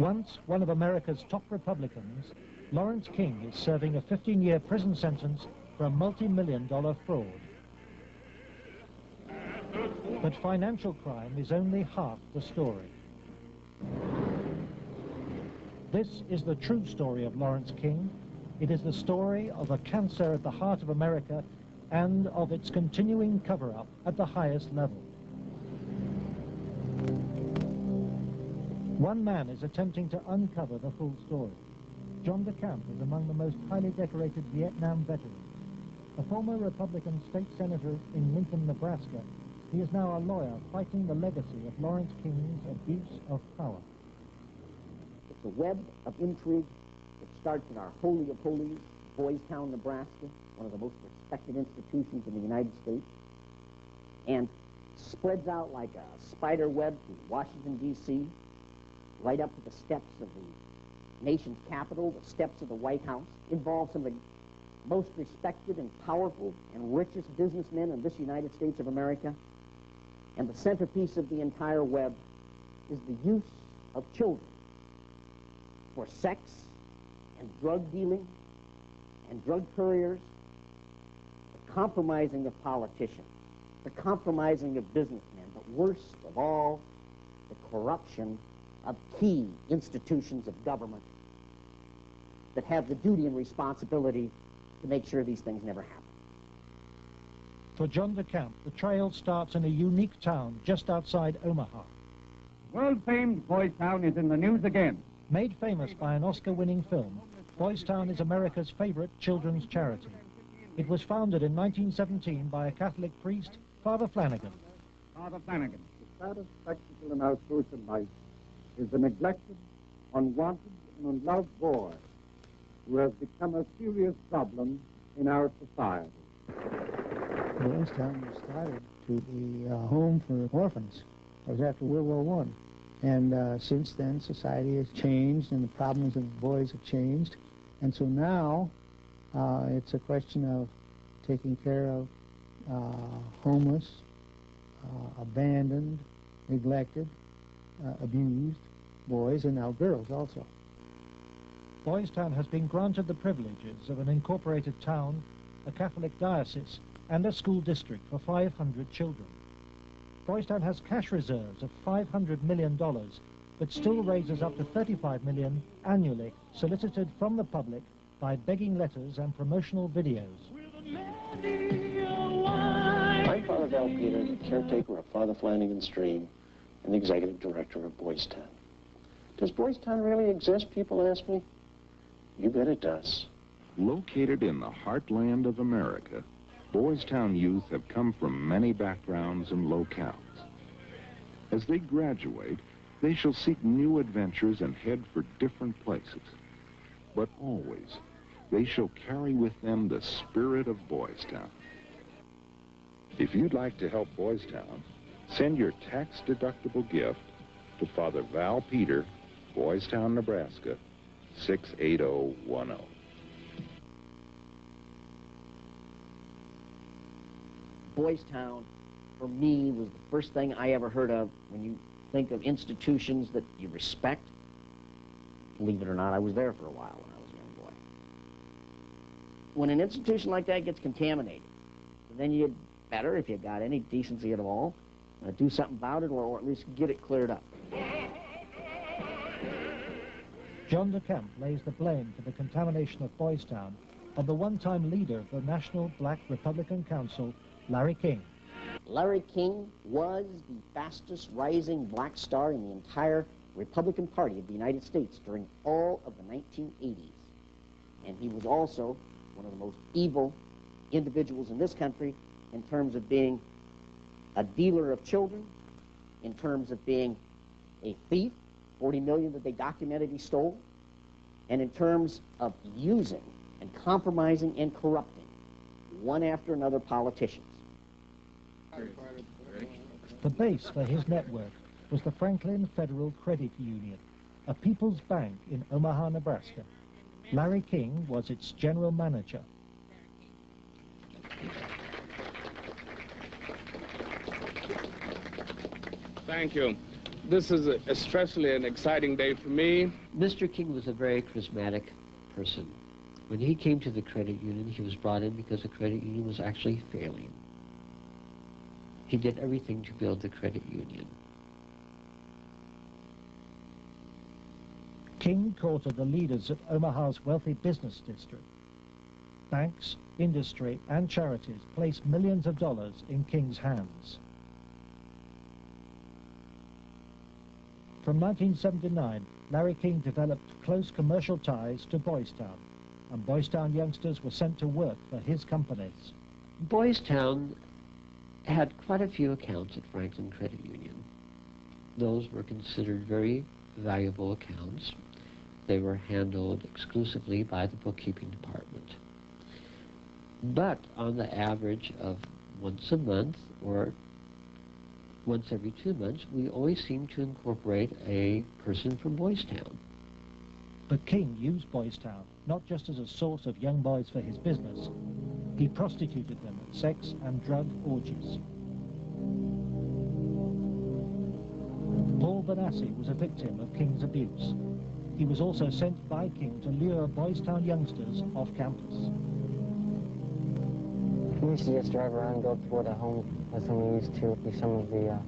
Once one of America's top Republicans, Lawrence King is serving a 15-year prison sentence for a multi-million-dollar fraud. But financial crime is only half the story. This is the true story of Lawrence King. It is the story of a cancer at the heart of America and of its continuing cover-up at the highest level. One man is attempting to uncover the full story. John DeCamp is among the most highly decorated Vietnam veterans. A former Republican state senator in Lincoln, Nebraska, he is now a lawyer fighting the legacy of Lawrence King's abuse of power. It's a web of intrigue that starts in our Holy of Holies, Boys Town, Nebraska, one of the most respected institutions in the United States, and spreads out like a spider web to Washington, D.C., right up to the steps of the nation's capital, the steps of the White House, involves some of the most respected and powerful and richest businessmen in this United States of America. And the centerpiece of the entire web is the use of children for sex and drug dealing and drug couriers, the compromising of politicians, the compromising of businessmen, but worst of all, the corruption of key institutions of government that have the duty and responsibility to make sure these things never happen. For John DeCamp, the trail starts in a unique town just outside Omaha. World-famed Boys Town is in the news again. Made famous by an Oscar-winning film, Boys Town is America's favorite children's charity. It was founded in 1917 by a Catholic priest, Father Flanagan. Father Flanagan. The saddest spectacle in our social life is the neglected, unwanted, and unloved boy who has become a serious problem in our society. Boys Town was started to be a home for orphans. It was after World War I. And since then, society has changed and the problems of boys have changed. And so now, it's a question of taking care of homeless, abandoned, neglected, abused boys, and now girls also. Boys Town has been granted the privileges of an incorporated town, a Catholic diocese, and a school district for 500 children. Boys Town has cash reserves of $500 million, but still raises up to $35 million annually, solicited from the public by begging letters and promotional videos. I'm Father Val Peter, the caretaker of Father Flanagan's Stream and the executive director of Boys Town. Does Boys Town really exist, people ask me? You bet it does. Located in the heartland of America, Boys Town youth have come from many backgrounds and locales. As they graduate, they shall seek new adventures and head for different places. But always, they shall carry with them the spirit of Boys Town. If you'd like to help Boys Town, send your tax-deductible gift to Father Val Peter, Boys Town, Nebraska, 68010. Boys Town, for me, was the first thing I ever heard of when you think of institutions that you respect. Believe it or not, I was there for a while when I was a young boy. When an institution like that gets contaminated, then you'd better, if you got any decency at all, do something about it, or at least get it cleared up. John DeCamp lays the blame for the contamination of Boys Town on the one-time leader of the National Black Republican Council, Larry King. Larry King was the fastest rising black star in the entire Republican Party of the United States during all of the 1980s. And he was also one of the most evil individuals in this country in terms of being a dealer of children, in terms of being a thief, 40 million that they documented he stole, and in terms of using and compromising and corrupting one after another politicians. The base for his network was the Franklin Federal Credit Union, a people's bank in Omaha, Nebraska. Larry King was its general manager. Thank you. This is especially an exciting day for me. Mr. King was a very charismatic person. When he came to the credit union, he was brought in because the credit union was actually failing. He did everything to build the credit union. King courted the leaders of Omaha's wealthy business district. Banks, industry, and charities placed millions of dollars in King's hands. From 1979, Larry King developed close commercial ties to Boys Town, and Boys Town youngsters were sent to work for his companies. Boys Town had quite a few accounts at Franklin Credit Union. Those were considered very valuable accounts. They were handled exclusively by the bookkeeping department. But on the average of once a month or once every 2 months, we always seemed to incorporate a person from Boys Town. But King used Boys Town not just as a source of young boys for his business. He prostituted them at sex and drug orgies. Paul Benassi was a victim of King's abuse. He was also sent by King to lure Boys Town youngsters off campus. We used to just drive around and go toward a home as we used to do some of the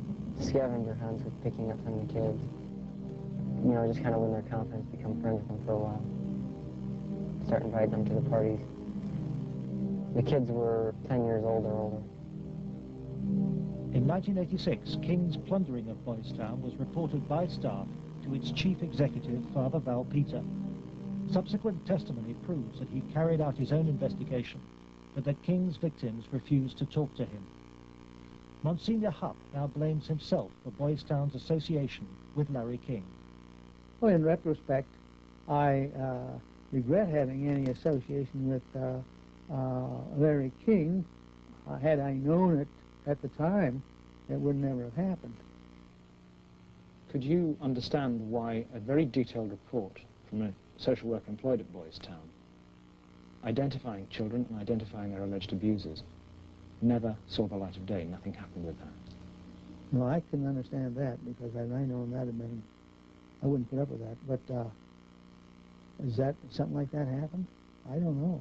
scavenger hunts with picking up some of the kids. You know, just kind of win their confidence, become friends with them for a while. Start inviting them to the parties. The kids were 10 years old or older. In 1986, King's plundering of Boys Town was reported by staff to its chief executive, Father Val Peter. Subsequent testimony proves that he carried out his own investigation, but that King's victims refused to talk to him. Monsignor Hupp now blames himself for Boys Town's association with Larry King. Well, in retrospect, I regret having any association with Larry King. Had I known it at the time, it would never have happened. Could you understand why a very detailed report from a social worker employed at Boys Town, identifying children and identifying their alleged abusers, never saw the light of day? Nothing happened with that. No, I can understand that, because had I known that, I wouldn't put up with that. But is that something like that happened? I don't know.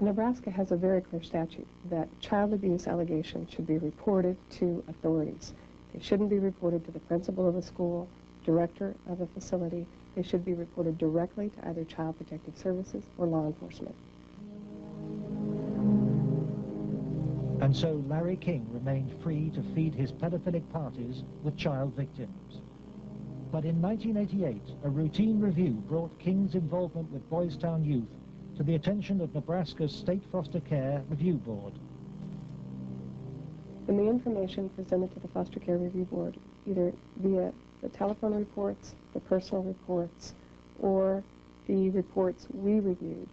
Nebraska has a very clear statute that child abuse allegations should be reported to authorities. They shouldn't be reported to the principal of a school, director of a facility. They should be reported directly to either Child Protective Services or law enforcement. And so Larry King remained free to feed his pedophilic parties with child victims. But in 1988, a routine review brought King's involvement with Boys Town youth to the attention of Nebraska's State Foster Care Review Board. When the information presented to the Foster Care Review Board, either via the telephone reports, the personal reports, or the reports we reviewed,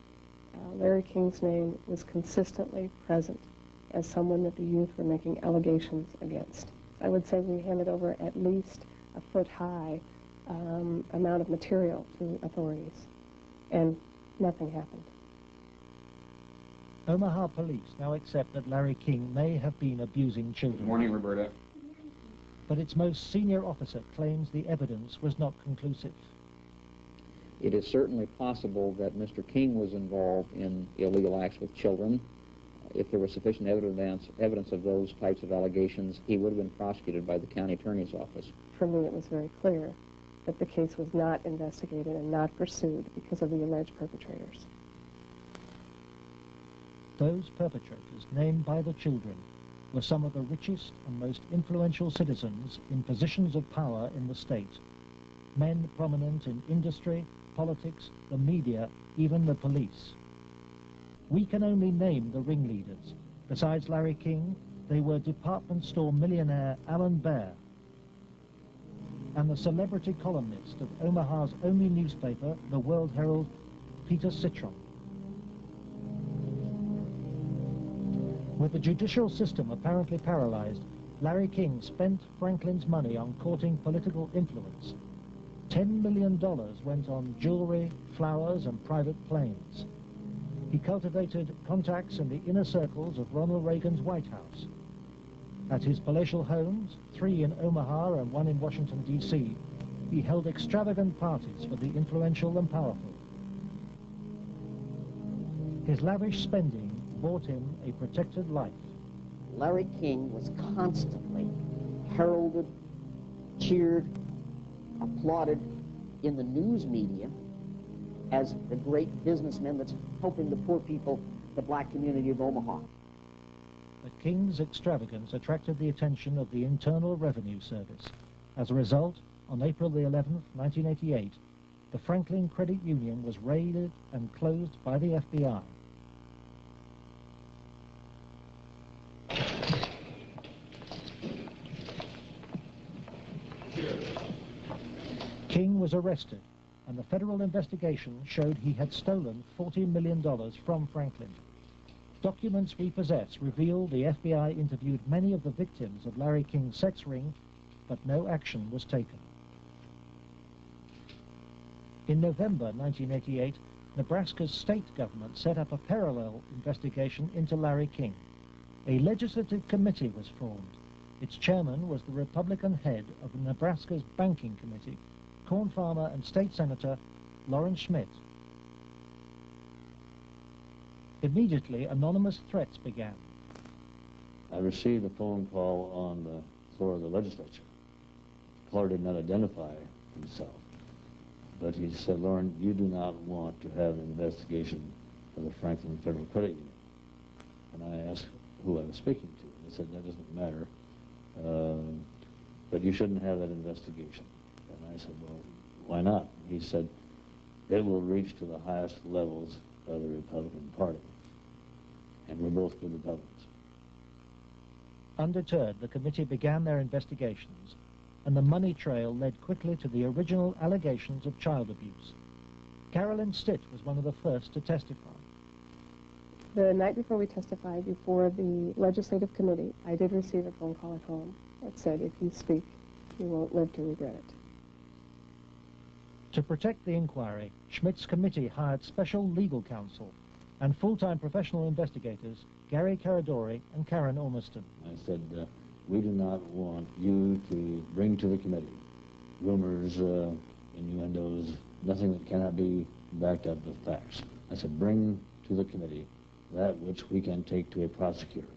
Larry King's name was consistently present as someone that the youth were making allegations against. I would say we handed over at least a foot-high amount of material to authorities, and nothing happened. Omaha police now accept that Larry King may have been abusing children. Good morning, Roberta. But its most senior officer claims the evidence was not conclusive. It is certainly possible that Mr. King was involved in illegal acts with children. If there was sufficient evidence of those types of allegations, he would have been prosecuted by the county attorney's office. For me, it was very clear that the case was not investigated and not pursued because of the alleged perpetrators. Those perpetrators, named by the children, were some of the richest and most influential citizens in positions of power in the state. Men prominent in industry, politics, the media, even the police. We can only name the ringleaders. Besides Larry King, they were department store millionaire Alan Baer and the celebrity columnist of Omaha's only newspaper, the World Herald, Peter Citron. With the judicial system apparently paralyzed, Larry King spent Franklin's money on courting political influence. $10 million went on jewelry, flowers, and private planes. He cultivated contacts in the inner circles of Ronald Reagan's White House. At his palatial homes, 3 in Omaha and 1 in Washington, D.C., he held extravagant parties for the influential and powerful. His lavish spending bought him a protected life. Larry King was constantly heralded, cheered, applauded in the news media as the great businessman that's helping the poor people, the black community of Omaha. But King's extravagance attracted the attention of the Internal Revenue Service. As a result, on April the 11th, 1988, the Franklin Credit Union was raided and closed by the FBI. King was arrested, and the federal investigation showed he had stolen $40 million from Franklin. Documents we possess reveal the FBI interviewed many of the victims of Larry King's sex ring, but no action was taken. In November 1988, Nebraska's state government set up a parallel investigation into Larry King. A legislative committee was formed. Its chairman was the Republican head of Nebraska's Banking Committee, corn farmer and state senator Loren Schmidt. Immediately, anonymous threats began. I received a phone call on the floor of the legislature. The caller did not identify himself, but he said, "Loren, you do not want to have an investigation of the Franklin Federal Credit Union." And I asked who I was speaking to. They said, "That doesn't matter, but you shouldn't have that investigation." And I said, "Well, why not?" He said, "It will reach to the highest levels of the Republican Party, and we're both good Republicans." Undeterred, the committee began their investigations, and the money trail led quickly to the original allegations of child abuse. Carolyn Stitt was one of the first to testify. The night before we testified before the legislative committee, I did receive a phone call at home that said, "If you speak, you won't live to regret it." To protect the inquiry, Schmidt's committee hired special legal counsel and full-time professional investigators Gary Caradori and Karen Ormiston. I said, "We do not want you to bring to the committee rumors, innuendos, nothing that cannot be backed up with facts." I said, "Bring to the committee that which we can take to a prosecutor."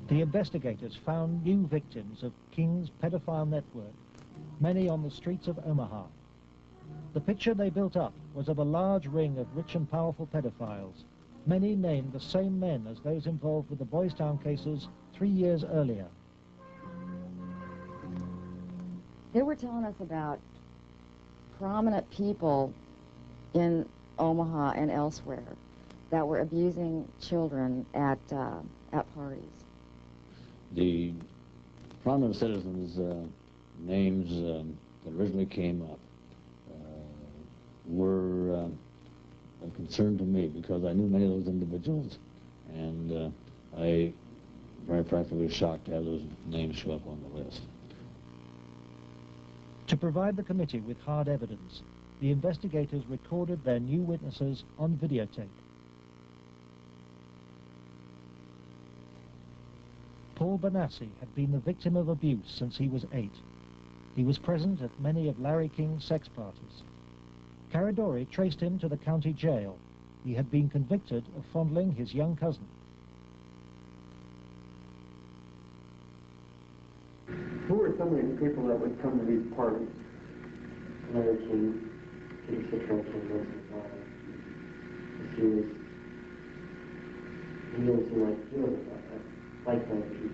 The investigators found new victims of King's pedophile network, many on the streets of Omaha. The picture they built up was of a large ring of rich and powerful pedophiles, many named the same men as those involved with the Boys Town cases 3 years earlier. They were telling us about prominent people in Omaha and elsewhere that were abusing children at parties. The prominent citizens' names that originally came up were of concern to me because I knew many of those individuals, and I, very frankly, was shocked to have those names show up on the list. To provide the committee with hard evidence, the investigators recorded their new witnesses on videotape. Paul Bonassi had been the victim of abuse since he was 8. He was present at many of Larry King's sex parties. Caradori traced him to the county jail. He had been convicted of fondling his young cousin. Who were some of these people that would come to these parties? Larry King, Peter Citron, he was like those people.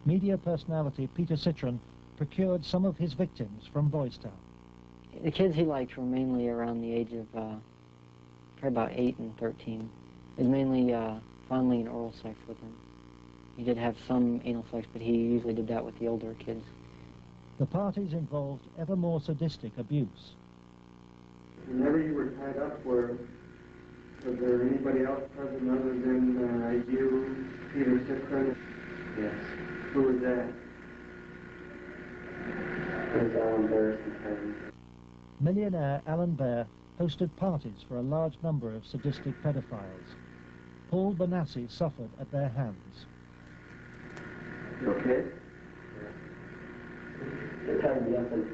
Media personality Peter Citron procured some of his victims from Boys Town. The kids he liked were mainly around the age of probably about 8 and 13. It was mainly fondling and oral sex with them. He did have some anal sex, but he usually did that with the older kids. The parties involved ever more sadistic abuse. Whenever you were tied up, was there anybody else present other than you, Peter Citron? Yes. Who was that? It was Alan Bear sometimes. Millionaire Alan Bear hosted parties for a large number of sadistic pedophiles. Paul Benassi suffered at their hands. You okay? They tied me up and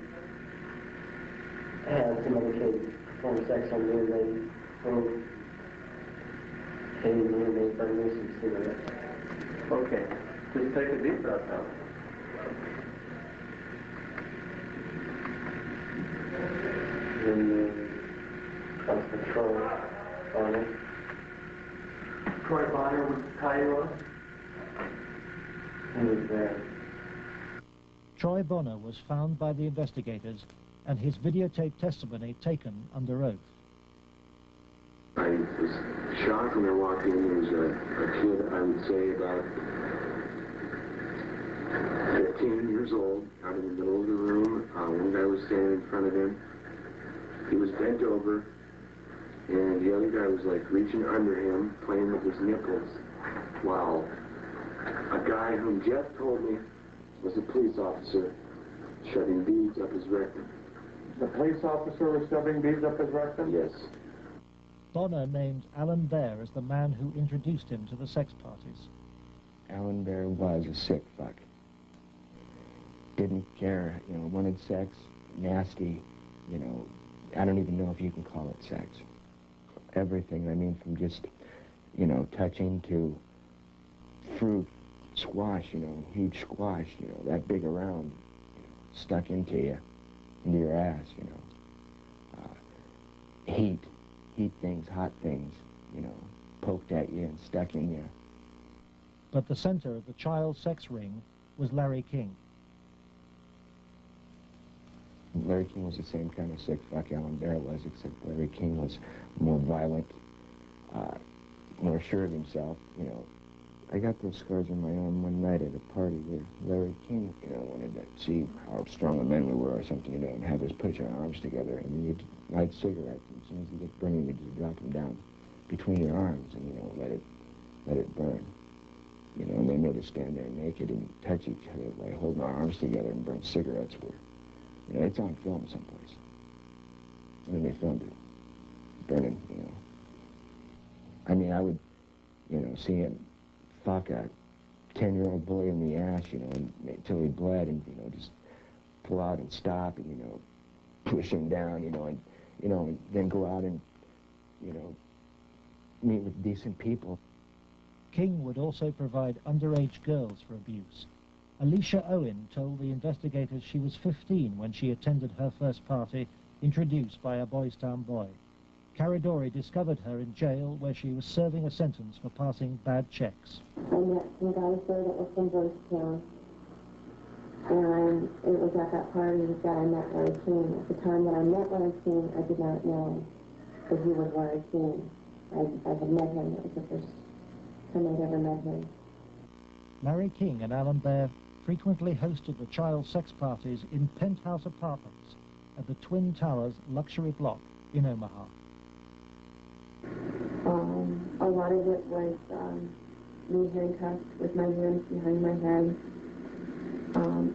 had some other kids perform sex on me, and they came me and they burned me some cigarettes. Okay. Just take a deep breath now. Then Constable Troy Bonner. Troy Bonner would tie you up? He was there. Troy Bonner was found by the investigators and his videotaped testimony taken under oath. I was shocked when I walked in. There was a kid, I would say about 15 years old, out in the middle of the room. One guy was standing in front of him. He was bent over, and the other guy was like reaching under him, playing with his nipples, while a guy whom Jeff told me was a police officer shoving beads up his rectum. The police officer was shoving beads up his rectum? Yes. Bonner named Alan Bear as the man who introduced him to the sex parties. Alan Bear was a sick fuck. Didn't care, you know, wanted sex, nasty, you know, I don't even know if you can call it sex. Everything, I mean, from just, you know, touching to fruit, squash, you know, huge squash, you know, that big around, you know, stuck into you, into your ass, you know. Heat things, hot things, you know, poked at you and stuck in you. But the center of the child sex ring was Larry King. Larry King was the same kind of sick fuck Alan Bear was, except Larry King was more violent, more sure of himself, you know. I got those scars on my arm one night at a party where Larry King, you know, wanted to see how strong a men we were or something, you know, and have us put your arms together, and then you'd light cigarettes, and as soon as you get burning, you just drop them down between your arms and, you know, let it burn. You know, and they made us stand there naked and touch each other by holding our arms together and burn cigarettes with. You know, it's on film someplace. And then they filmed it, burning, you know. I mean, I would, you know, see him fuck a 10-year-old boy in the ass, you know, until he bled, and, you know, just pull out and stop and, you know, push him down, you know, and then go out and, you know, meet with decent people. King would also provide underage girls for abuse. Alicia Owen told the investigators she was 15 when she attended her first party, introduced by a Boys Town boy. Caridori discovered her in jail where she was serving a sentence for passing bad checks. I met some guys there that were from Boys Town, and it was at that party that I met Larry King. At the time that I met Larry King, I did not know that he was Larry King. I had met him. It was the first time I'd ever met him. Larry King and Alan Bear frequently hosted the child sex parties in penthouse apartments at the Twin Towers luxury block in Omaha. A lot of it was me handcuffed with my hands behind my head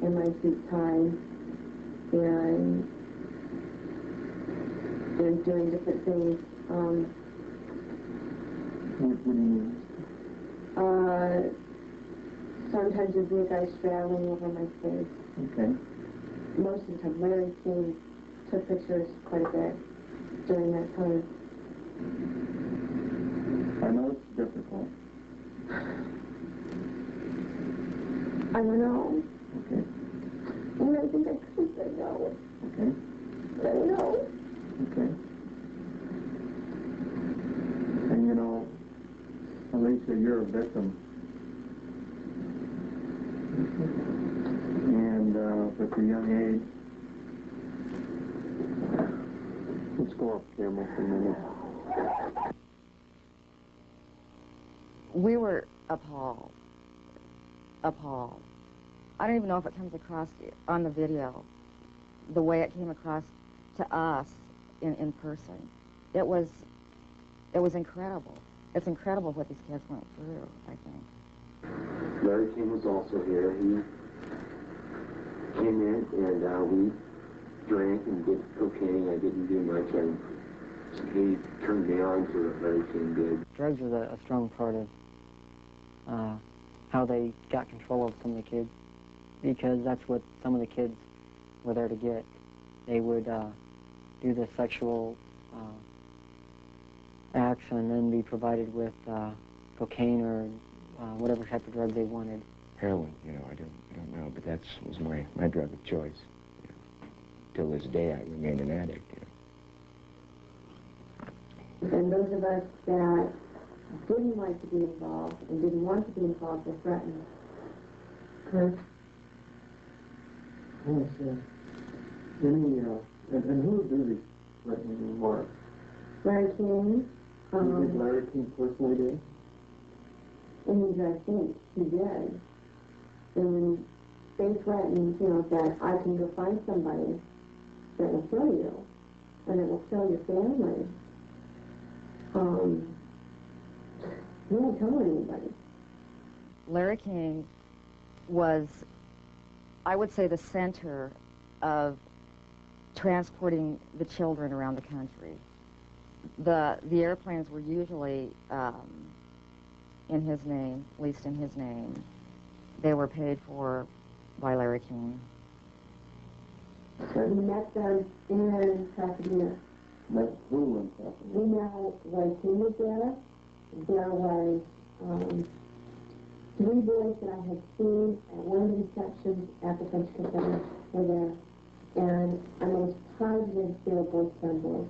and my feet tied and doing different things. What do you mean? Sometimes there'd be a guy straddling over my face. Okay. Most of the time, Larry King took pictures quite a bit during that time. I know it's difficult. I don't know. Okay. And I think I could say no. Okay. But I know. Okay. And you know, Alicia, you're a victim. And with a young age, let's go off camera for a minute. We were appalled. Appalled. I don't even know if it comes across on the video, the way it came across to us in person. It was incredible. It's incredible what these kids went through, I think. Larry King was also here. He came in and we drank and did cocaine. I didn't do much. I he turned me on to it, Larry King did. Drugs is a strong part of how they got control of some of the kids, because that's what some of the kids were there to get. They would do the sexual acts and then be provided with cocaine or whatever type of drug they wanted. Heroin, you know, I don't know, but that was my drug of choice. You know. Till this day, I remain an addict. You know. And those of us that didn't like to be involved and didn't want to be involved were threatened. Chris? Yes, and who would do these threatening remarks? Larry King. Did Larry King personally do? And I think he did. And they threatened, you know, that I can go find somebody that will kill you and it will kill your family. He didn't tell anybody. Larry King was, I would say, the center of transporting the children around the country. The airplanes were usually in his name, at least in his name. They were paid for by Larry King. So he met them in Pasadena. Met who in Pasadena? We know Larry King was there. There was 3 boys that I had seen at one of the receptions at the French Cafe were there. And I'm almost positive they were Boys Town boys.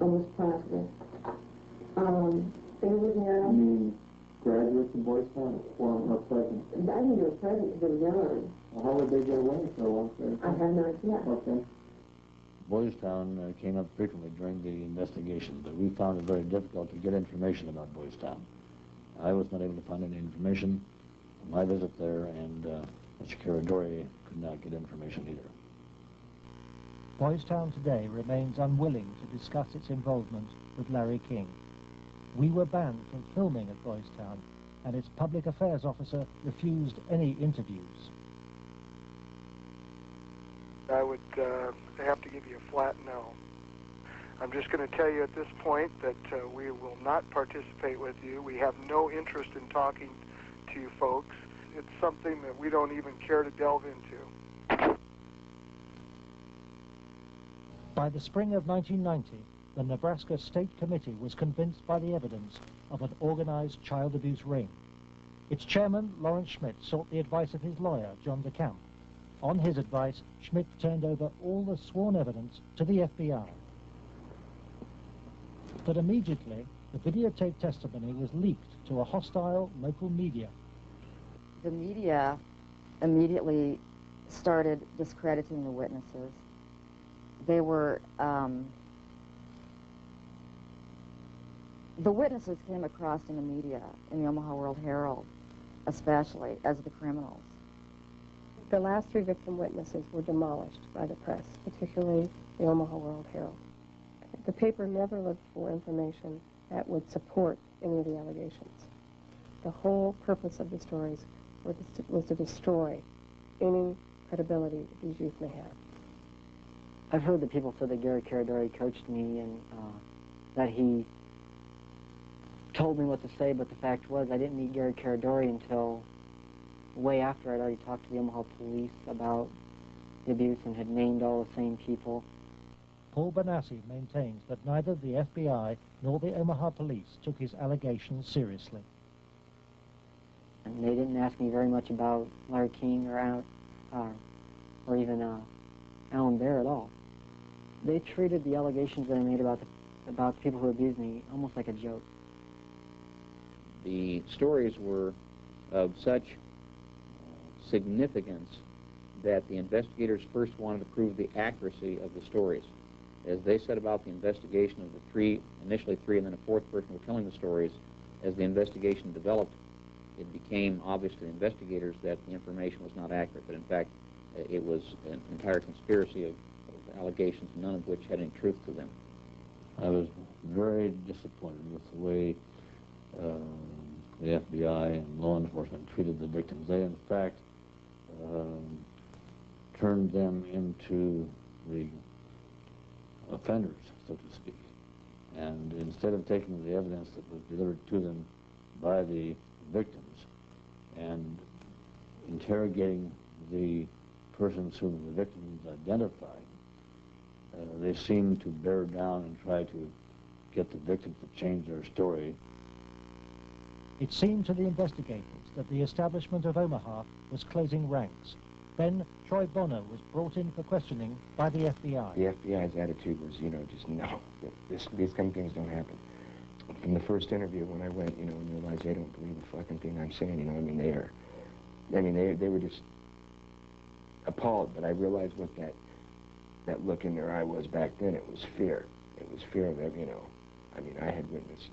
Almost positive. They were there. You mean graduates of Boys Town or present? I think they were present because they were young. Well, how would they get away so long? I have no idea. Okay. Boys Town came up frequently during the investigation, but we found it very difficult to get information about Boys Town. I was not able to find any information on my visit there, and Mr. Caradori could not get information either. Boys Town today remains unwilling to discuss its involvement with Larry King. We were banned from filming at Boys Town, and its public affairs officer refused any interviews. I would have to give you a flat no. I'm just going to tell you at this point that we will not participate with you. We have no interest in talking to you folks. It's something that we don't even care to delve into. By the spring of 1990, the Nebraska State Committee was convinced by the evidence of an organized child abuse ring. Its chairman, Lawrence Schmidt, sought the advice of his lawyer, John DeCamp. On his advice, Schmidt turned over all the sworn evidence to the FBI. But immediately, the videotaped testimony was leaked to a hostile local media. The media immediately started discrediting the witnesses. They were, the witnesses came across in the media, in the Omaha World Herald, especially, as the criminals. The last 3 victim witnesses were demolished by the press, particularly the Omaha World Herald. The paper never looked for information that would support any of the allegations. The whole purpose of the stories was to destroy any credibility that these youth may have. I've heard that people said that Gary Caradori coached me and that he told me what to say, but the fact was I didn't meet Gary Caradori until way after I'd already talked to the Omaha police about the abuse and had named all the same people. Paul Bonassi maintains that neither the FBI nor the Omaha police took his allegations seriously. And they didn't ask me very much about Larry King or even Alan Bear at all. They treated the allegations that I made about the people who abused me almost like a joke. The stories were of such significance that the investigators first wanted to prove the accuracy of the stories. As they set about the investigation of the initially three, and then a 4th person were telling the stories, as the investigation developed, it became obvious to the investigators that the information was not accurate, that in fact it was an entire conspiracy of allegations, none of which had any truth to them. I was very disappointed with the way the FBI and law enforcement treated the victims. They, in fact, turned them into the offenders, so to speak. And instead of taking the evidence that was delivered to them by the victims and interrogating the persons whom the victims identified, they seemed to bear down and try to get the victims to change their story. It seemed to the investigators that the establishment of Omaha was closing ranks. Then Troy Bonner was brought in for questioning by the FBI. The FBI's attitude was, you know, just no, these kind of things don't happen. From the first interview when I went, you know, and realized they don't believe a fucking thing I'm saying, you know, I mean, they were just appalled, but I realized what that look in their eye was back then. It was fear. It was fear that, you know, I mean, I had witnessed,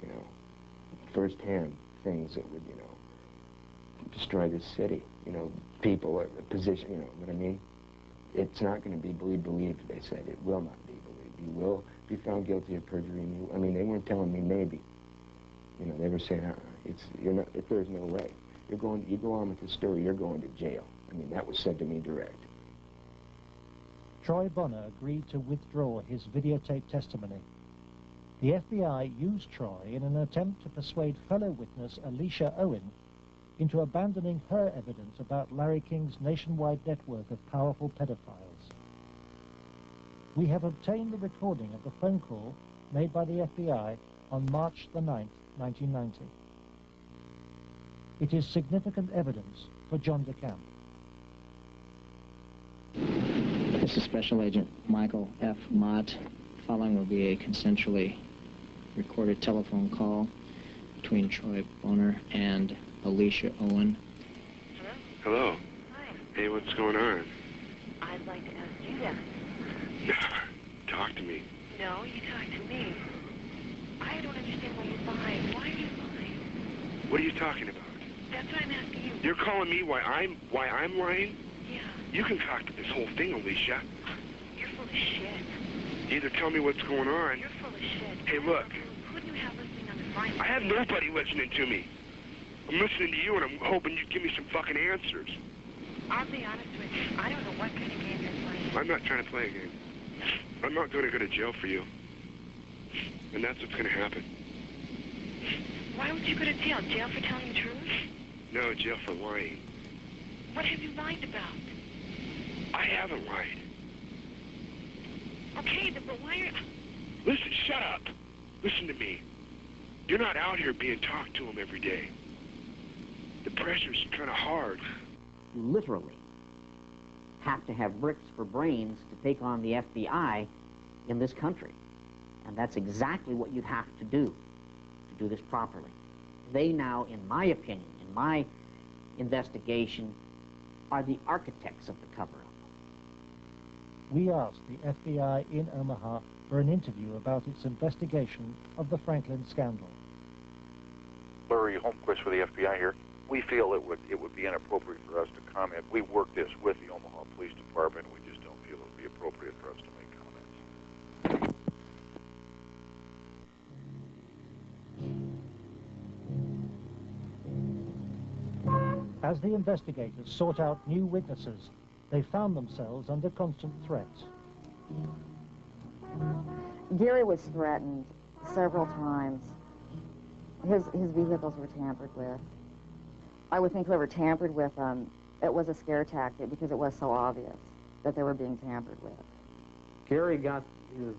you know, firsthand things that would, you know, destroy this city, you know, people, a position, you know what I mean? It's not going to be believed, they said. It will not be believed. You will be found guilty of perjury. And you, I mean, they weren't telling me maybe. You know, they were saying, you're not, if there's no way. You go on with the story, you're going to jail. I mean, that was said to me direct. Troy Bonner agreed to withdraw his videotape testimony. The FBI used Troy in an attempt to persuade fellow witness Alicia Owen into abandoning her evidence about Larry King's nationwide network of powerful pedophiles. We have obtained the recording of the phone call made by the FBI on March the 9th, 1990. It is significant evidence for John DeCamp. This is Special Agent Michael F. Mott. Following will be a consensually recorded telephone call between Troy Bonner and Alicia Owen. Hello. Hi. Hey, what's going on? I'd like to ask you that. Talk to me. No, you talk to me. I don't understand why you're lying. Why are you lying? What are you talking about? That's what I'm asking you. You're calling me why I'm lying? Yeah. You concocted this whole thing, Alicia. You're full of shit. Either tell me what's going on. You're full of shit. Hey, look. Who do you have listening on the line? I have nobody listening to me. I'm listening to you, and I'm hoping you give me some fucking answers. I'll be honest with you. I don't know what kind of game you're playing. I'm not trying to play a game. I'm not going to go to jail for you. And that's what's going to happen. Why would you go to jail? Jail for telling the truth? No, jail for lying. What have you lied about? I haven't lied. Okay, but why are... Listen, shut up. Listen to me. You're not out here being talked to them every day. The pressure's kind of hard. You literally have to have bricks for brains to take on the FBI in this country. And that's exactly what you'd have to do this properly. They now, in my opinion, in my investigation, are the architects of the cover-up. We asked the FBI in Omaha for an interview about its investigation of the Franklin scandal. Larry Holmquist for the FBI here. We feel it would be inappropriate for us to comment. We work this with the Omaha Police Department. We just don't feel it would be appropriate for us to make comments. As the investigators sought out new witnesses, they found themselves under constant threat. Gary was threatened several times. His vehicles were tampered with. I would think whoever tampered with them, it was a scare tactic because it was so obvious that they were being tampered with. Gary got his...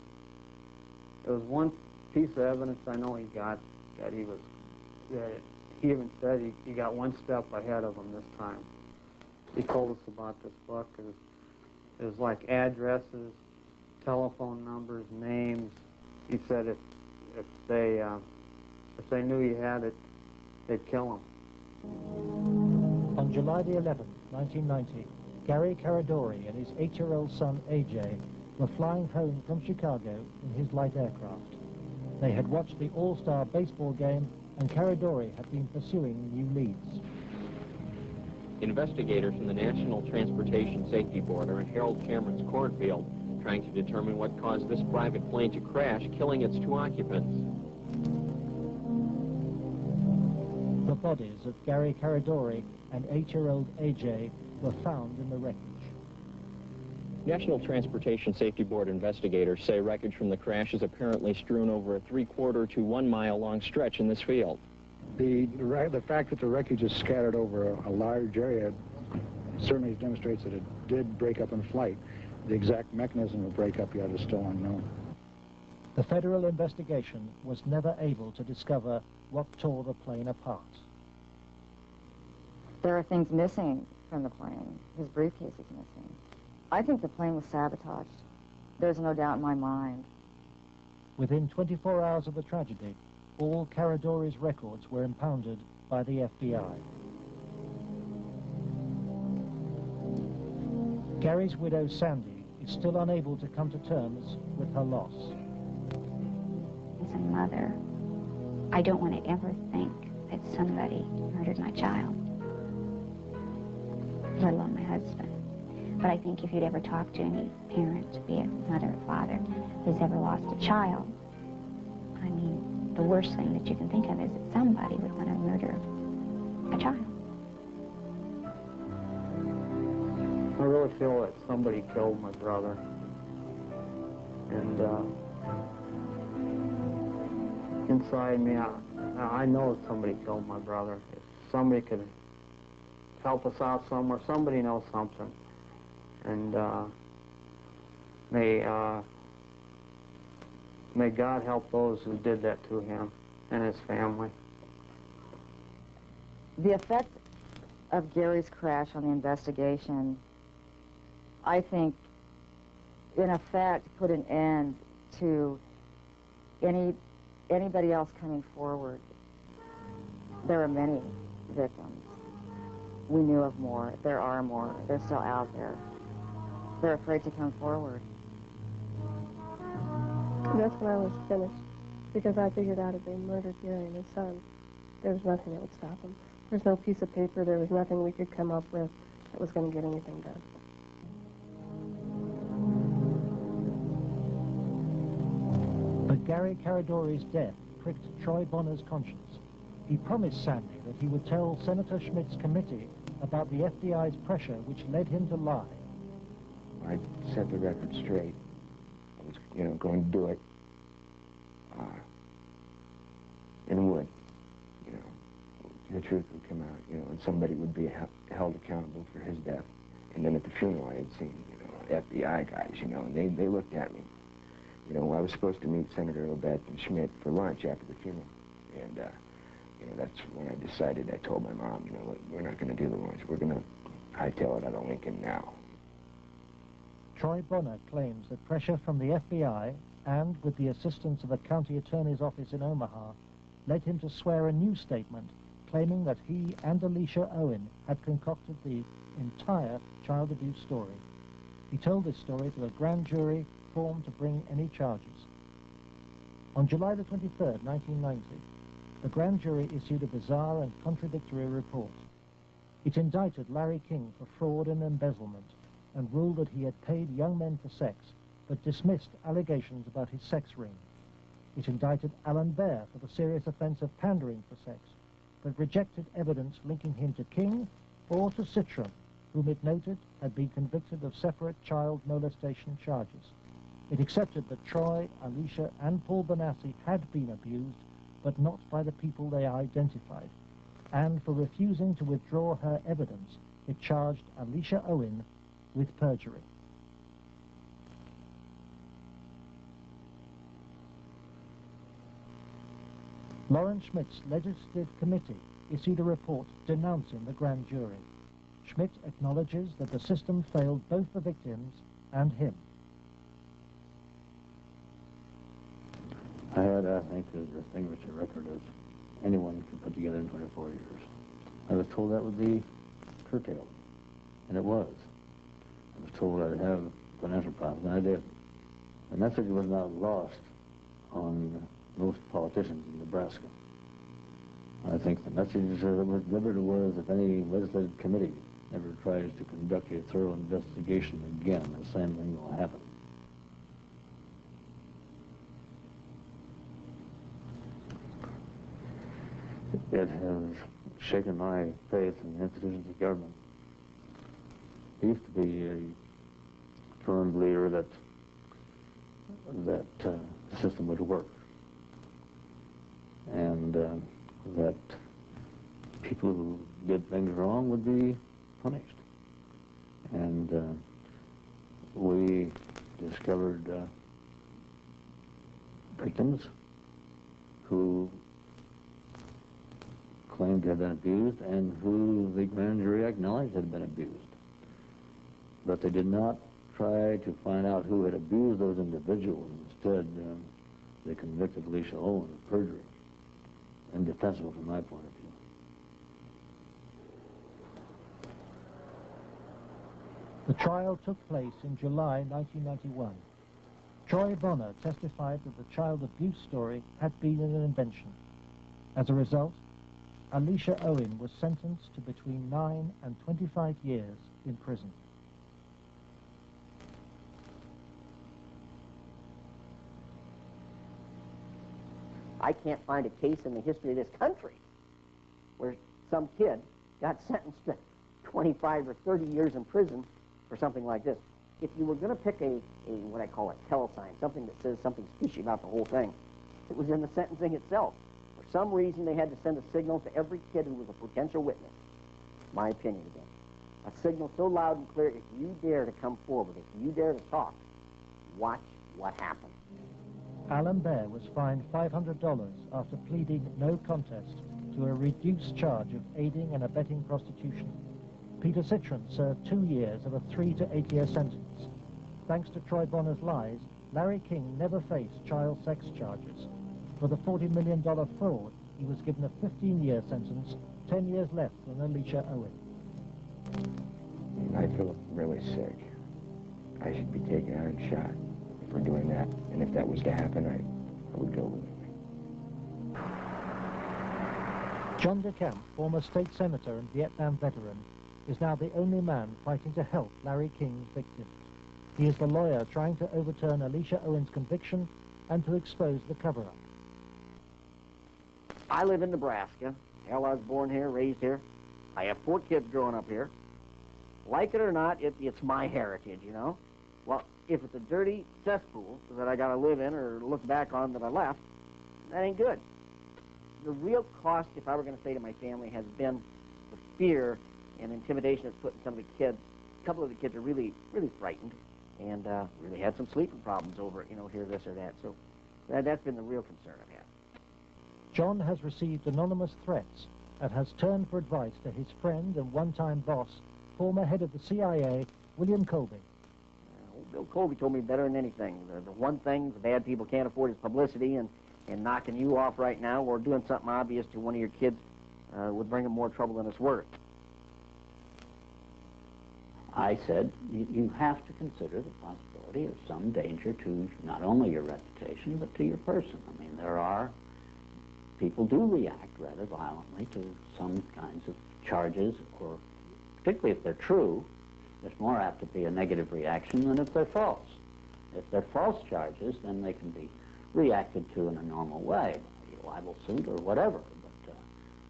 There was one piece of evidence I know he got that he even said he got one step ahead of him this time. He told us about this book. It was like addresses, telephone numbers, names. He said if they knew he had it, they'd kill him. On July the 11th, 1990, Gary Caradori and his 8-year-old son, AJ, were flying home from Chicago in his light aircraft. They had watched the All-Star baseball game, and Caradori had been pursuing new leads. Investigators from the National Transportation Safety Board are in Harold Cameron's cornfield, trying to determine what caused this private plane to crash, killing its 2 occupants. The bodies of Gary Caradori and 8-year-old AJ were found in the wreckage. National Transportation Safety Board investigators say wreckage from the crash is apparently strewn over a 3/4 to 1 mile long stretch in this field. The fact that the wreckage is scattered over a large area certainly demonstrates that it did break up in flight. The exact mechanism of breakup yet is still unknown. The federal investigation was never able to discover what tore the plane apart. There are things missing from the plane. His briefcase is missing. I think the plane was sabotaged. There's no doubt in my mind. Within 24 hours of the tragedy, all Caradori's records were impounded by the FBI. Gary's widow, Sandy, is still unable to come to terms with her loss. As a mother, I don't want to ever think that somebody murdered my child, let alone my husband. But I think if you'd ever talk to any parent, be it mother or father, who's ever lost a child, I mean, the worst thing that you can think of is that somebody would want to murder a child. I really feel that somebody killed my brother. And inside me, I know that somebody killed my brother. If somebody could help us out somewhere, somebody knows something. And may God help those who did that to him and his family. The effect of Gary's crash on the investigation, I think, in effect, put an end to anybody else coming forward. There are many victims. We knew of more. There are more. They're still out there. They're afraid to come forward. That's when I was finished, because I figured out if they murdered Gary and his son, there was nothing that would stop them. There's no piece of paper, there was nothing we could come up with that was going to get anything done. But Gary Caradori's death pricked Troy Bonner's conscience. He promised Sandy that he would tell Senator Schmidt's committee about the FBI's pressure which led him to lie. I set the record straight. I was, going to do it. And would, the truth would come out, and somebody would be held accountable for his death. And then at the funeral, I had seen, FBI guys, and they looked at me. I was supposed to meet Senator Obed and Schmidt for lunch after the funeral. And, that's when I decided, I told my mom, we're not going to do the lunch. We're going to hightail it out of Lincoln now. Troy Bonner claims that pressure from the FBI and with the assistance of the county attorney's office in Omaha led him to swear a new statement claiming that he and Alicia Owen had concocted the entire child abuse story. He told this story to a grand jury formed to bring any charges. On July the 23rd, 1990, the grand jury issued a bizarre and contradictory report. It indicted Larry King for fraud and embezzlement and ruled that he had paid young men for sex, but dismissed allegations about his sex ring. It indicted Alan Baer for the serious offense of pandering for sex, but rejected evidence linking him to King or to Citron, whom it noted had been convicted of separate child molestation charges. It accepted that Troy, Alicia, and Paul Bonacci had been abused, but not by the people they identified. And for refusing to withdraw her evidence, it charged Alicia Owen with perjury. Lawrence Schmidt's legislative committee issued a report denouncing the grand jury. Schmidt acknowledges that the system failed both the victims and him. I think, as distinguished a record as anyone can put together in 24 years. I was told that would be curtailed, and it was. I was told I'd have financial problems, and I did. The message was not lost on most politicians in Nebraska. I think the message that was delivered was if any legislative committee ever tries to conduct a thorough investigation again, the same thing will happen. It has shaken my faith in the institutions of government. It used to be a firm believer that the system would work, and that people who did things wrong would be punished. And we discovered victims who claimed to have been abused and who the grand jury acknowledged had been abused. But they did not try to find out who had abused those individuals. Instead, they convicted Alicia Owen of perjury. Indefensible from my point of view. The trial took place in July 1991. Troy Bonner testified that the child abuse story had been an invention. As a result, Alicia Owen was sentenced to between 9 and 25 years in prison. I can't find a case in the history of this country where some kid got sentenced to 25 or 30 years in prison for something like this. If you were going to pick a what I call a telesign, something that says something fishy about the whole thing, it was in the sentencing itself. For some reason, they had to send a signal to every kid who was a potential witness. My opinion again. A signal so loud and clear, if you dare to come forward, if you dare to talk, watch what happens. Alan Baer was fined $500 after pleading no contest to a reduced charge of aiding and abetting prostitution. Peter Citron served 2 years of a 3 to 8 year sentence. Thanks to Troy Bonner's lies, Larry King never faced child sex charges. For the $40 million fraud, he was given a 15-year sentence, 10 years less than Alicia Owen. I feel really sick. I should be taken out and shot for doing that. And if that was to happen, I would go willingly. John DeCamp, former state senator and Vietnam veteran, is now the only man fighting to help Larry King's victims. He is the lawyer trying to overturn Alicia Owen's conviction and to expose the cover-up. I live in Nebraska. Hell, I was born here, raised here. I have 4 kids growing up here. Like it or not, it's my heritage, you know? Well, if it's a dirty cesspool that I got to live in or look back on that I left, that ain't good. The real cost, if I were going to say to my family, has been the fear and intimidation it's put in some of the kids. A couple of the kids are really, really frightened and really had some sleeping problems over it, you know, here, this or that. So that's been the real concern I've had. John has received anonymous threats and has turned for advice to his friend and one-time boss, former head of the CIA, William Colby. Bill Colby told me better than anything. The one thing the bad people can't afford is publicity, and knocking you off right now or doing something obvious to one of your kids would bring them more trouble than it's worth. I said, you have to consider the possibility of some danger to not only your reputation, but to your person. I mean, people do react rather violently to some kinds of charges, or particularly if they're true, there's more apt to be a negative reaction than if they're false. If they're false charges, then they can be reacted to in a normal way, a libel suit or whatever.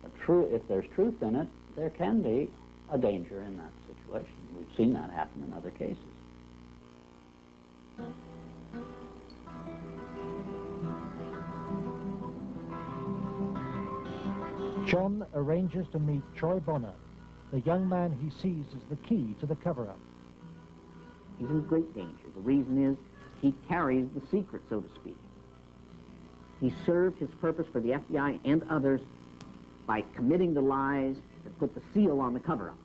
But if there's truth in it, there can be a danger in that situation. We've seen that happen in other cases. John arranges to meet Troy Bonner, the young man he sees as the key to the cover-up. He's in great danger. The reason is he carries the secret, so to speak. He served his purpose for the FBI and others by committing the lies that put the seal on the cover-up.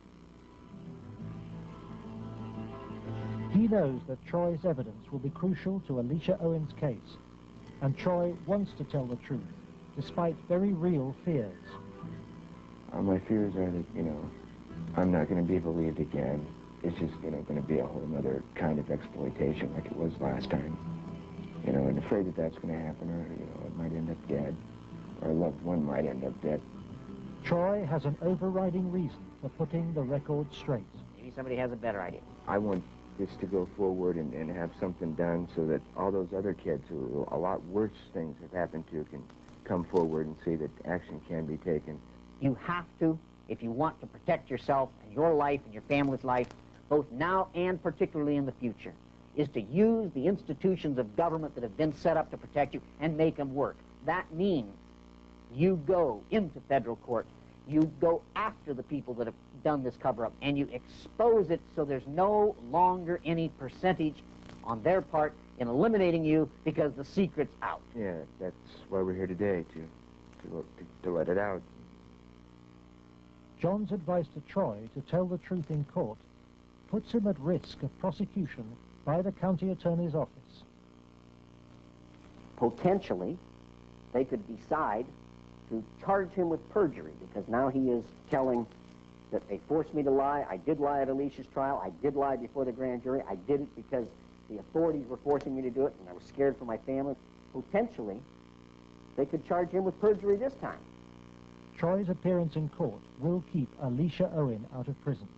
He knows that Troy's evidence will be crucial to Alicia Owen's case, and Troy wants to tell the truth, despite very real fears. My fears are that, I'm not going to be believed again. It's just, going to be a whole other kind of exploitation like it was last time. And afraid that that's going to happen, or, it might end up dead, or a loved one might end up dead. Troy has an overriding reason for putting the record straight. Maybe somebody has a better idea. I want this to go forward and have something done so that all those other kids who a lot worse things have happened to can come forward and see that action can be taken. You have to, if you want to protect yourself and your life and your family's life, both now and particularly in the future. is to use the institutions of government that have been set up to protect you and make them work. That means you go into federal court, you go after the people that have done this cover-up, and you expose it so there's no longer any percentage on their part in eliminating you because the secret's out. Yeah, that's why we're here today, to let it out. John's advice to Troy to tell the truth in court puts him at risk of prosecution by the county attorney's office. Potentially, they could decide to charge him with perjury, because now he is telling that they forced me to lie. I did lie at Alicia's trial. I did lie before the grand jury. I did it because the authorities were forcing me to do it, and I was scared for my family. Potentially, they could charge him with perjury this time. Troy's appearance in court will keep Alicia Owen out of prison.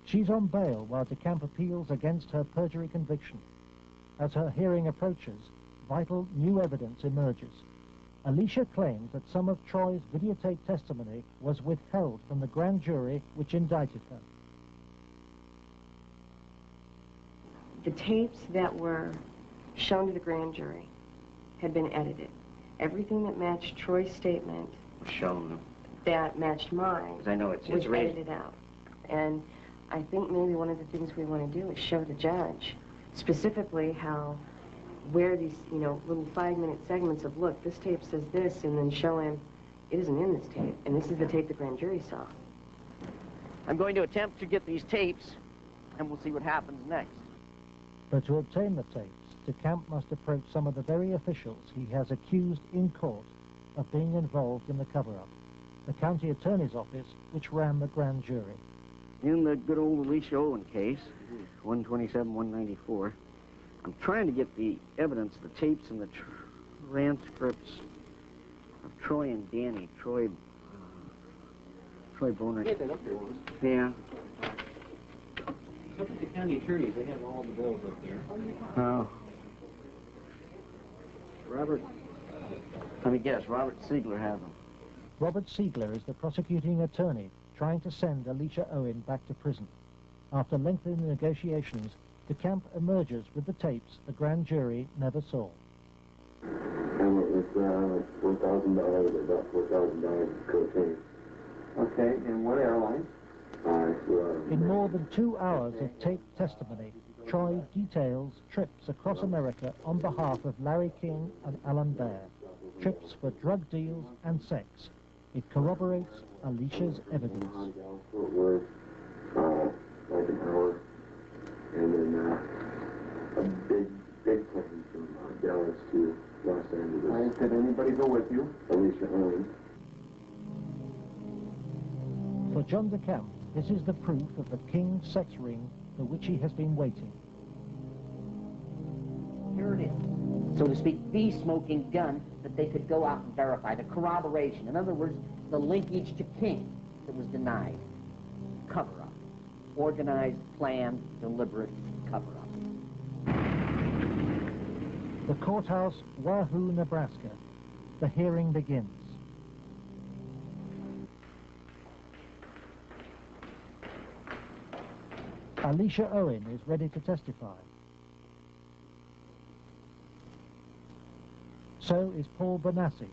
She's on bail while DeCamp appeals against her perjury conviction. As her hearing approaches, vital new evidence emerges. Alicia claims that some of Troy's videotaped testimony was withheld from the grand jury which indicted her. The tapes that were shown to the grand jury had been edited. Everything that matched Troy's statement Shown. that matched mine Because I know it's was raised. edited out. And I think maybe one of the things we want to do is show the judge specifically how, where these, little 5-minute segments of, look, this tape says this, and then show him it isn't in this tape, and this is the tape the grand jury saw. I'm going to attempt to get these tapes, and we'll see what happens next. But to obtain the tapes, DeCamp must approach some of the very officials he has accused in court of being involved in the cover-up, the county attorney's office which ran the grand jury. In the good old Alicia Owen case, 127-194, I'm trying to get the evidence, the tapes and the transcripts of Troy and Danny. Troy Boner. Get that up there, Lewis. Yeah. Look at the county attorneys. They have all the bills up there. Oh. Robert, let me guess, Robert Siegler has them. Robert Siegler is the prosecuting attorney trying to send Alicia Owen back to prison. After lengthy negotiations, DeCamp emerges with the tapes the grand jury never saw. And it was like $4,000, about $4,000 cocaine. Okay, in what airline? In more than 2 hours of taped testimony, Troy details trips across America on behalf of Larry King and Alan Baer, trips for drug deals and sex. It corroborates Alicia's evidence. Fort Worth, like an hour, and then a big plane from Dallas to Los Angeles. Did anybody go with you? Alicia Owen. For John DeCamp, this is the proof of the King sex ring for which he has been waiting. Here it is. So to speak, the smoking gun that they could go out and verify, the corroboration. In other words, the linkage to King that was denied. Cover-up. Organized, planned, deliberate cover-up. The courthouse, Wahoo, Nebraska. The hearing begins. Alicia Owen is ready to testify. So is Paul Bonassi.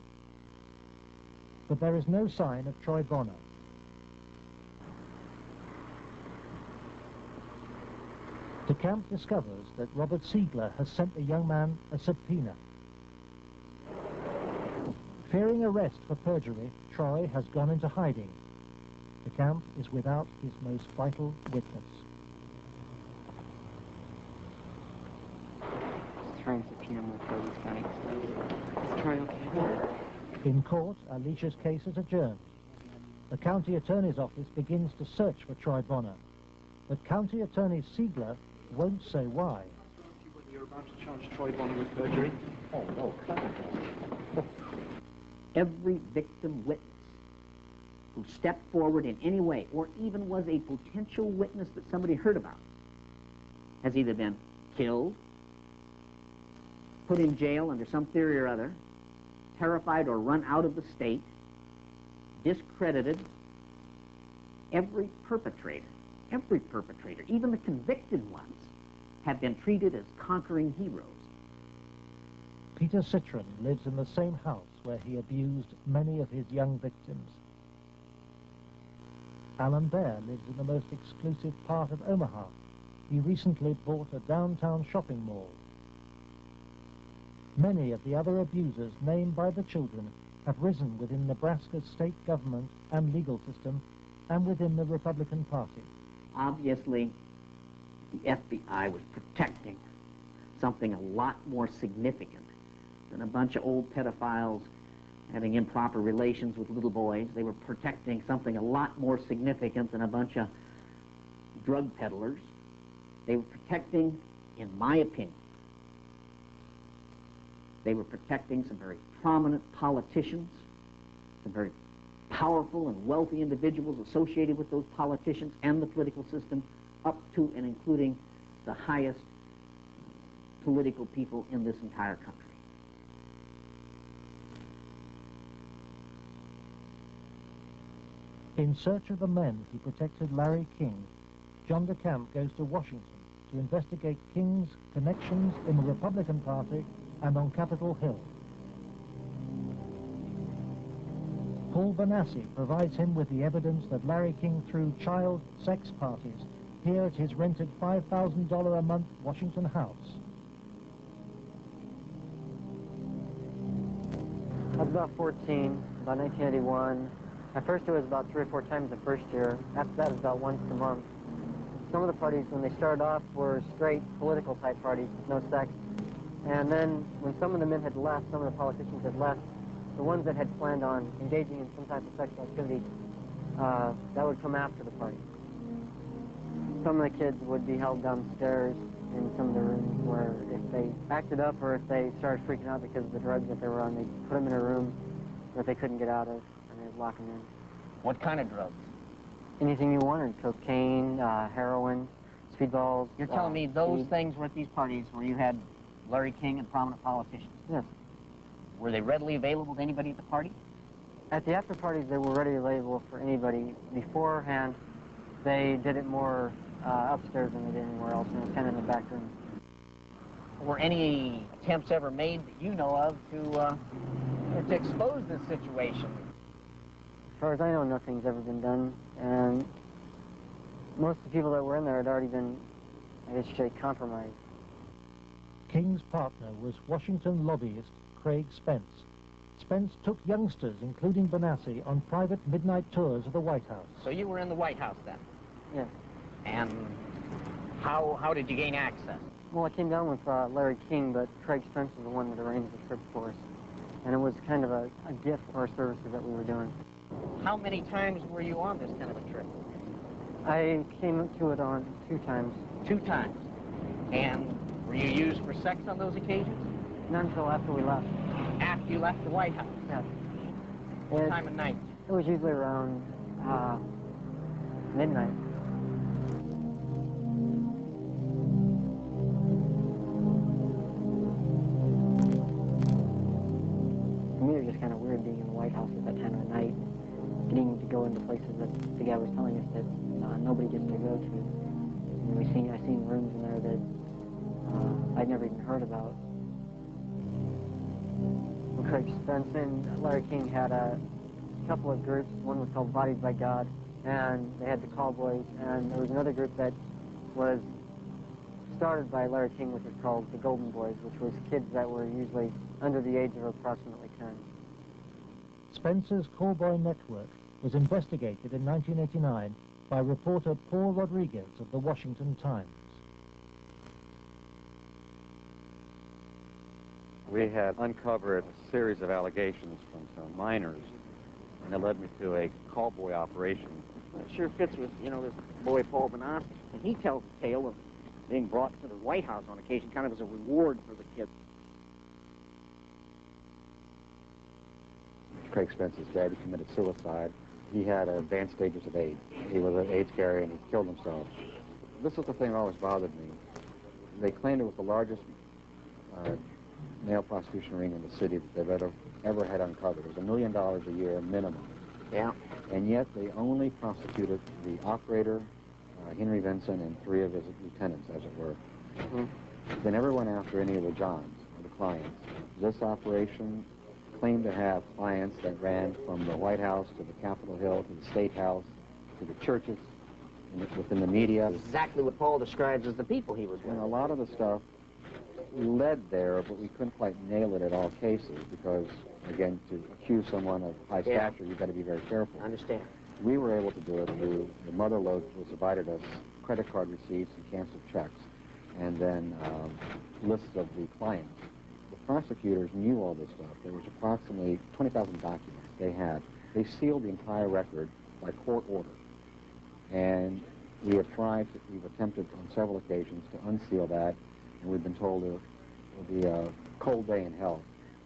But there is no sign of Troy Bonner. DeCamp discovers that Robert Siegler has sent the young man a subpoena. Fearing arrest for perjury, Troy has gone into hiding. DeCamp is without his most vital witness. Trying to subpoena him for these guys. Is Troy okay? In court, Alicia's case is adjourned. The county attorney's office begins to search for Troy Bonner, but County Attorney Siegler won't say why. You're about to charge Troy Bonner with perjury? Oh, no, every victim witness who stepped forward in any way, or even was a potential witness that somebody heard about, has either been killed, put in jail under some theory or other, terrified or run out of the state, discredited. Every perpetrator, even the convicted ones, have been treated as conquering heroes. Peter Citron lives in the same house where he abused many of his young victims. Alan Bear lives in the most exclusive part of Omaha. He recently bought a downtown shopping mall. Many of the other abusers named by the children have risen within Nebraska's state government and legal system and within the Republican Party. Obviously, the FBI was protecting something a lot more significant than a bunch of old pedophiles having improper relations with little boys. They were protecting something a lot more significant than a bunch of drug peddlers. They were protecting, in my opinion, they were protecting some very prominent politicians, some very powerful and wealthy individuals associated with those politicians and the political system, up to and including the highest political people in this entire country. In search of the men who protected Larry King, John DeCamp goes to Washington to investigate King's connections in the Republican Party and on Capitol Hill. Paul Bonassi provides him with the evidence that Larry King threw child sex parties here at his rented $5,000 a month Washington house. I was about 14, about 1981. At first it was about 3 or 4 times the first year. After that it was about once a month. Some of the parties, when they started off, were straight political type parties with no sex. And then when some of the men had left, some of the politicians had left, the ones that had planned on engaging in some type of sexual activity, that would come after the party. Some of the kids would be held downstairs in some of the rooms where if they acted up or if they started freaking out because of the drugs that they were on, they'd put them in a room that they couldn't get out of, and they'd lock them in. What kind of drugs? Anything you wanted: cocaine, heroin, speedballs. You're telling me those weed. things were at these parties where you had Larry King and prominent politicians? Yes. Were they readily available to anybody at the party? At the after parties, they were readily available for anybody. Beforehand, they did it more upstairs than they did anywhere else, and it was kind of in the back room. Were any attempts ever made that you know of to expose this situation? As far as I know, nothing's ever been done, and most of the people that were in there had already been, I guess you say, compromised. King's partner was Washington lobbyist Craig Spence. Spence took youngsters, including Bonassi, on private midnight tours of the White House. So you were in the White House then? Yes. And how did you gain access? Well, I came down with Larry King, but Craig Spence was the one that arranged the trip for us. And it was kind of a gift for our services that we were doing. How many times were you on this kind of a trip? I came to it on 2 times. 2 times. And were you used for sex on those occasions? Not until after we left. After you left the White House? Yes. What time of night? It was usually around midnight. To me, it was just kind of weird being in the White House at that time of the night, getting to go into places that the guy was telling us that nobody gets to go to. And I seen rooms in there that I'd never even heard about. Craig Spence and Larry King had a couple of groups. One was called Bodies by God, and they had the Cowboys, and there was another group that was started by Larry King, which was called the Golden Boys, which was kids that were usually under the age of approximately 10. Spence's Cowboy Network was investigated in 1989 by reporter Paul Rodriguez of the Washington Times. We had uncovered a series of allegations from some minors, and it led me to a cowboy operation. It sure fits with, this boy Paul Bonassi. And he tells the tale of being brought to the White House on occasion, kind of as a reward for the kids. Craig Spence's dad committed suicide. He had advanced stages of AIDS. He was an AIDS carrier, and he killed himself. This was the thing that always bothered me. They claimed it was the largest male prostitution ring in the city that they've ever had uncovered. It was $1 million a year minimum. Yeah. And yet they only prosecuted the operator, Henry Vinson, and 3 of his lieutenants, as it were. They never went after any of the Johns or the clients. This operation claimed to have clients that ran from the White House to the Capitol Hill to the State House to the churches, within the media. Exactly what Paul describes as the people he was with. And a lot of the stuff led there, but we couldn't quite nail it at all cases because, again, to accuse someone of high stature, you've got to be very careful. I understand. We were able to do it through the mother lode was provided us credit card receipts and canceled checks, and then lists of the clients. The prosecutors knew all this stuff. There was approximately 20,000 documents they had. They sealed the entire record by court order. And we have we've attempted on several occasions to unseal that, and we've been told it will be a cold day in hell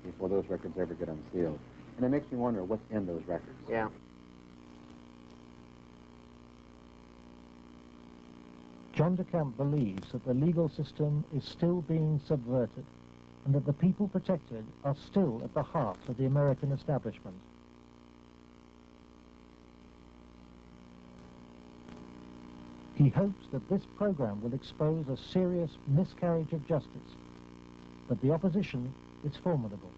before those records ever get unsealed. And it makes me wonder what's in those records. Yeah. John DeCamp believes that the legal system is still being subverted and that the people protected are still at the heart of the American establishment. He hopes that this program will expose a serious miscarriage of justice, but the opposition is formidable.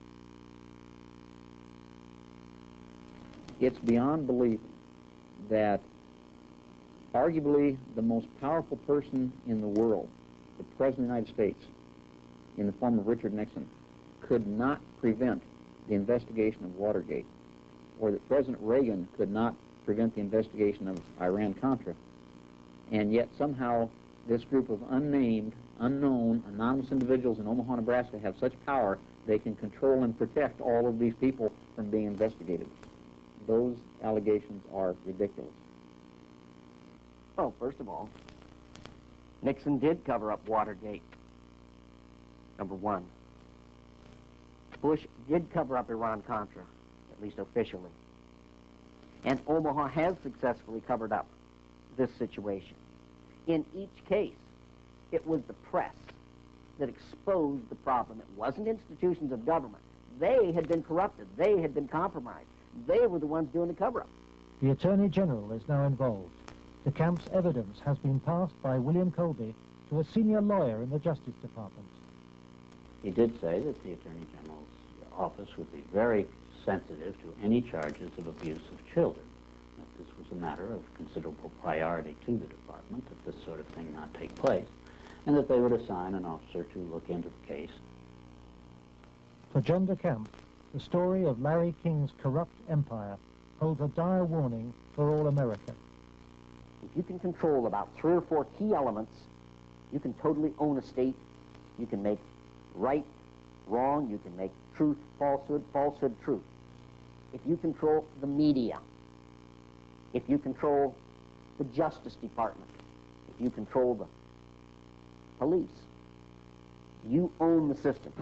It's beyond belief that arguably the most powerful person in the world, the President of the United States, in the form of Richard Nixon, could not prevent the investigation of Watergate, or that President Reagan could not prevent the investigation of Iran-Contra, and yet somehow this group of unnamed, unknown, anonymous individuals in Omaha, Nebraska have such power they can control and protect all of these people from being investigated. Those allegations are ridiculous. Well, first of all, Nixon did cover up Watergate, number one. Bush did cover up Iran-Contra, at least officially. And Omaha has successfully covered up this situation. In each case, it was the press that exposed the problem. It wasn't institutions of government. They had been corrupted. They had been compromised. They were the ones doing the cover-up. The Attorney General is now involved. DeCamp's evidence has been passed by William Colby to a senior lawyer in the Justice Department. He did say that the Attorney General's office would be very sensitive to any charges of abuse of children. That this was a matter of considerable priority to the department, that this sort of thing not take place, and that they would assign an officer to look into the case. For John DeCamp, the story of Larry King's corrupt empire holds a dire warning for all America. If you can control about 3 or 4 key elements, you can totally own a state. You can make right wrong. You can make truth falsehood, falsehood truth. If you control the media, if you control the Justice Department, if you control the police, you own the system.